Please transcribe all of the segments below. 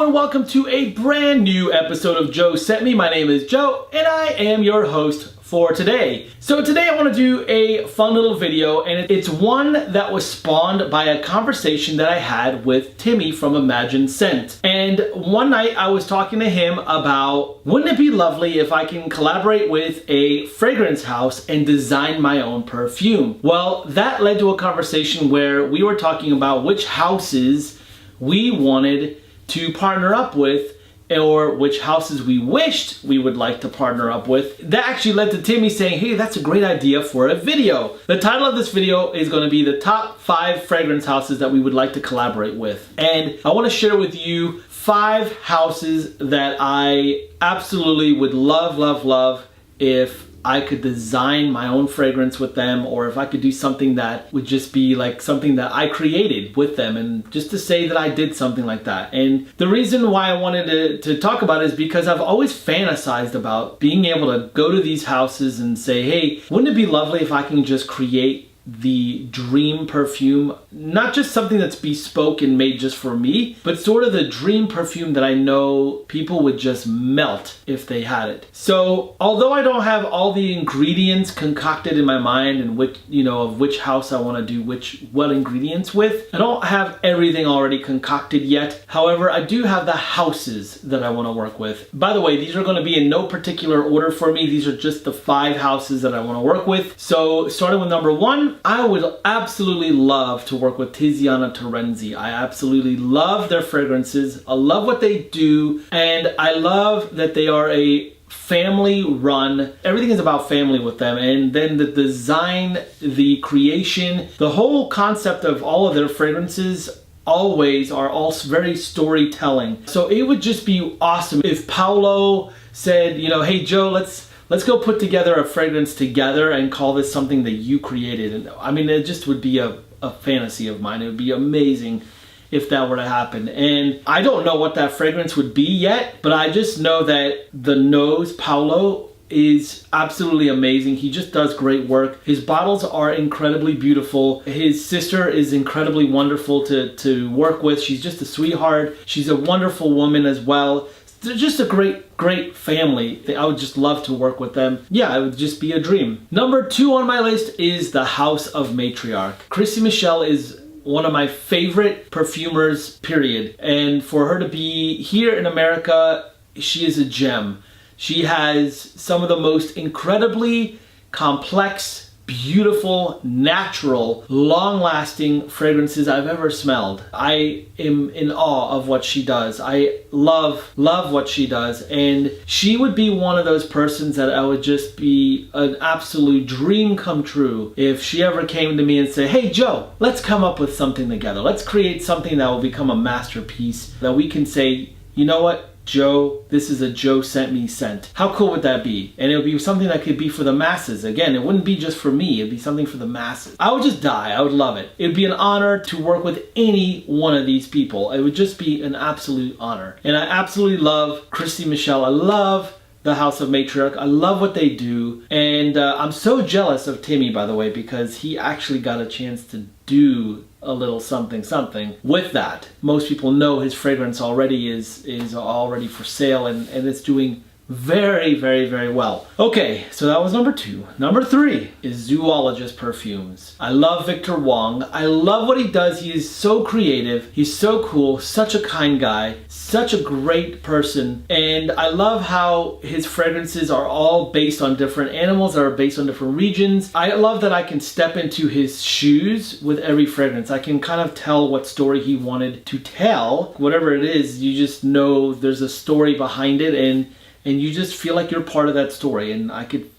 Hello and welcome to a brand new episode of JoeScentMe. My name is Joe and I am your host for today. So today I want to do a fun little video, and it's one that was spawned by a conversation that I had with Timmy from Imagine Scent. And one night I was talking to him about, wouldn't it be lovely if I can collaborate with a fragrance house and design my own perfume? Well, that led to a conversation where we were talking about which houses we wanted to partner up with, or which houses we wished we would like to partner up with. That actually led to Timmy saying, hey, that's a great idea for a video. The title of this video is going to be the top 5 fragrance houses that we would like to collaborate with. And I want to share with you 5 houses that I absolutely would love if I could design my own fragrance with them, or if I could do something that would just be like something that I created with them, and just to say that I did something like that. And the reason why I wanted to talk about it is because I've always fantasized about being able to go to these houses and say, hey, wouldn't it be lovely if I can just create the dream perfume, not just something that's bespoke and made just for me, but sort of the dream perfume that I know people would just melt if they had it. So although I don't have all the ingredients concocted in my mind and which, of which house I want to do what ingredients with, I don't have everything already concocted yet. However, I do have the houses that I want to work with. By the way, these are going to be in no particular order for me. These are just the 5 houses that I want to work with. So starting with number 1, I would absolutely love to work with Tiziana Terenzi. I absolutely love their fragrances. I love what they do, and I love that they are a family run. Everything is about family with them, and then the design, the creation, the whole concept of all of their fragrances always are all very storytelling. So it would just be awesome if Paolo said, hey Joe, let's go put together a fragrance together and call this something that you created. And I mean, it just would be a fantasy of mine. It would be amazing if that were to happen. And I don't know what that fragrance would be yet, but I just know that the nose, Paolo, is absolutely amazing. He just does great work. His bottles are incredibly beautiful. His sister is incredibly wonderful to work with. She's just a sweetheart. She's a wonderful woman as well. They're just a great family. I would just love to work with them. Yeah, it would just be a dream. Number 2 on my list is the House of Matriarch. Chrissy Michelle is one of my favorite perfumers, period. And for her to be here in America, she is a gem. She has some of the most incredibly complex, beautiful, natural, long-lasting fragrances I've ever smelled. I am in awe of what she does. I love what she does, and she would be one of those persons that I would just be an absolute dream come true if she ever came to me and said, hey Joe, let's come up with something together. Let's create something that will become a masterpiece that we can say, you know what, Joe, this is a JoeScentMe scent. How cool would that be? And it would be something that could be for the masses. Again, it wouldn't be just for me. It'd be something for the masses. I would just die. I would love it. It'd be an honor to work with any one of these people. It would just be an absolute honor. And I absolutely love Chrissy Michelle. I love the House of Matriarch. I love what they do. And I'm so jealous of Timmy, by the way, because he actually got a chance to do a little something with that. Most people know his fragrance already is already for sale, and it's doing very well. Okay, so that was number 2. Number 3 is Zoologist Perfumes. I love Victor Wong. I love what he does. He is so creative. He's so cool, such a kind guy, such a great person. And I love how his fragrances are all based on different animals that are based on different regions. I love that I can step into his shoes with every fragrance. I can kind of tell what story he wanted to tell. Whatever it is, you just know there's a story behind it, and you just feel like you're part of that story. And I could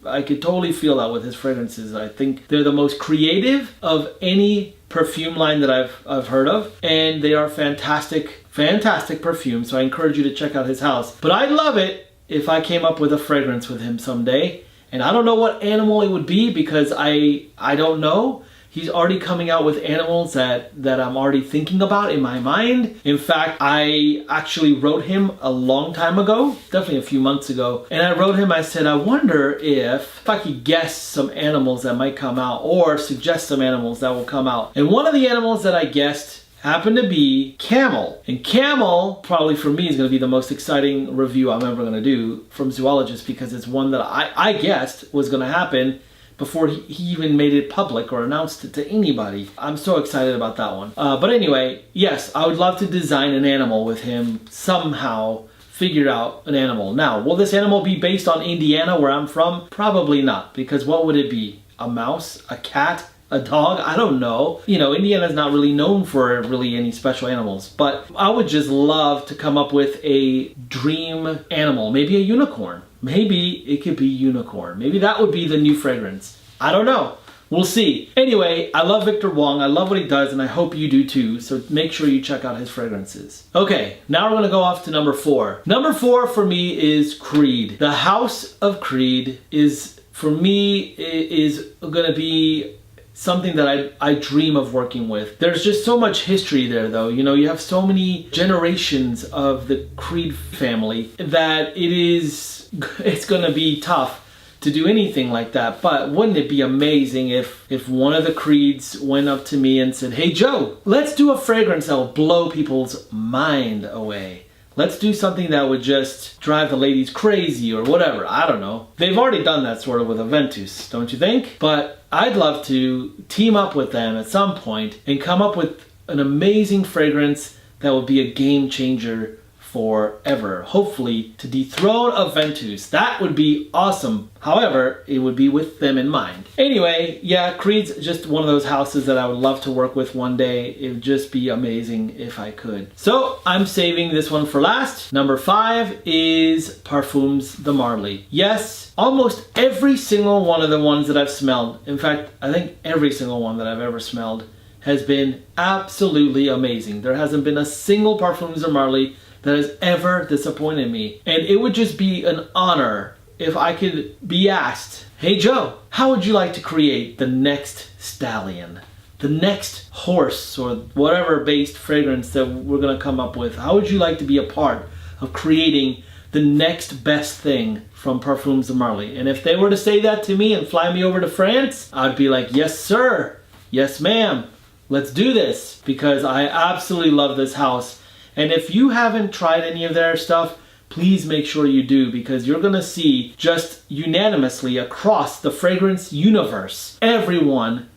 totally feel that with his fragrances. I think they're the most creative of any perfume line that I've heard of, and they are fantastic perfumes. So I encourage you to check out his house. But I'd love it if I came up with a fragrance with him someday. And I don't know what animal it would be, because I don't know. He's already coming out with animals that I'm already thinking about in my mind. In fact, I actually wrote him a long time ago, definitely a few months ago. And I wrote him, I said, I wonder if I could guess some animals that might come out, or suggest some animals that will come out. And one of the animals that I guessed happened to be Camel. And Camel, probably for me, is going to be the most exciting review I'm ever going to do from Zoologist, because it's one that I guessed was going to happen before he even made it public or announced it to anybody. I'm so excited about that one. But anyway, yes, I would love to design an animal with him, somehow figure out an animal. Now, will this animal be based on Indiana, where I'm from? Probably not, because what would it be? A mouse? A cat? A dog? I don't know. You know, Indiana's not really known for really any special animals, but I would just love to come up with a dream animal. Maybe a unicorn. Maybe it could be unicorn. Maybe that would be the new fragrance. I don't know. We'll see. Anyway, I love Victor Wong. I love what he does, and I hope you do too. So make sure you check out his fragrances. Okay, now we're gonna go off to number 4. Number 4 for me is Creed. The House of Creed is, for me, is gonna be something that I dream of working with. There's just so much history there though. You know, you have so many generations of the Creed family that it's gonna be tough to do anything like that. But wouldn't it be amazing if one of the Creeds went up to me and said, "Hey Joe, let's do a fragrance that will blow people's mind away. Let's do something that would just drive the ladies crazy," or whatever. I don't know. They've already done that sort of with Aventus, don't you think? But I'd love to team up with them at some point and come up with an amazing fragrance that would be a game changer forever. Hopefully to dethrone Aventus. That would be awesome. However, it would be with them in mind. Anyway, yeah, Creed's just one of those houses that I would love to work with one day. It would just be amazing if I could. So I'm saving this one for last. Number 5 is Parfums de Marly. Yes, almost every single one of the ones that I've smelled, in fact, I think every single one that I've ever smelled, has been absolutely amazing. There hasn't been a single Parfums de Marly that has ever disappointed me. And it would just be an honor if I could be asked, "Hey Joe, how would you like to create the next stallion? The next horse," or whatever based fragrance that we're gonna come up with. How would you like to be a part of creating the next best thing from Parfums de Marly? And if they were to say that to me and fly me over to France, I'd be like, "Yes sir, yes ma'am, let's do this," because I absolutely love this house. And if you haven't tried any of their stuff, please make sure you do, because you're gonna see just unanimously across the fragrance universe, everyone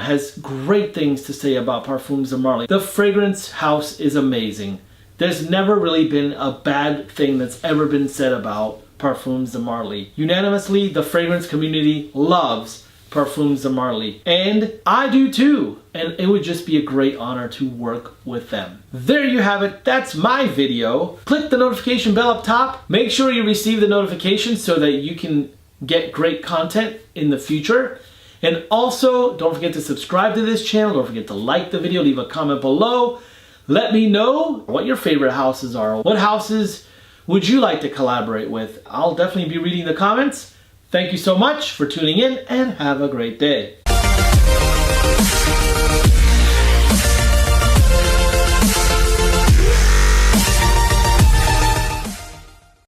has great things to say about Parfums de Marly. The fragrance house is amazing. There's never really been a bad thing that's ever been said about Parfums de Marly. Unanimously, the fragrance community loves Parfums de Marly. And I do too. And it would just be a great honor to work with them. There you have it. That's my video. Click the notification bell up top. Make sure you receive the notifications so that you can get great content in the future. And also, don't forget to subscribe to this channel. Don't forget to like the video. Leave a comment below. Let me know what your favorite houses are. What houses would you like to collaborate with? I'll definitely be reading the comments. Thank you so much for tuning in, and have a great day.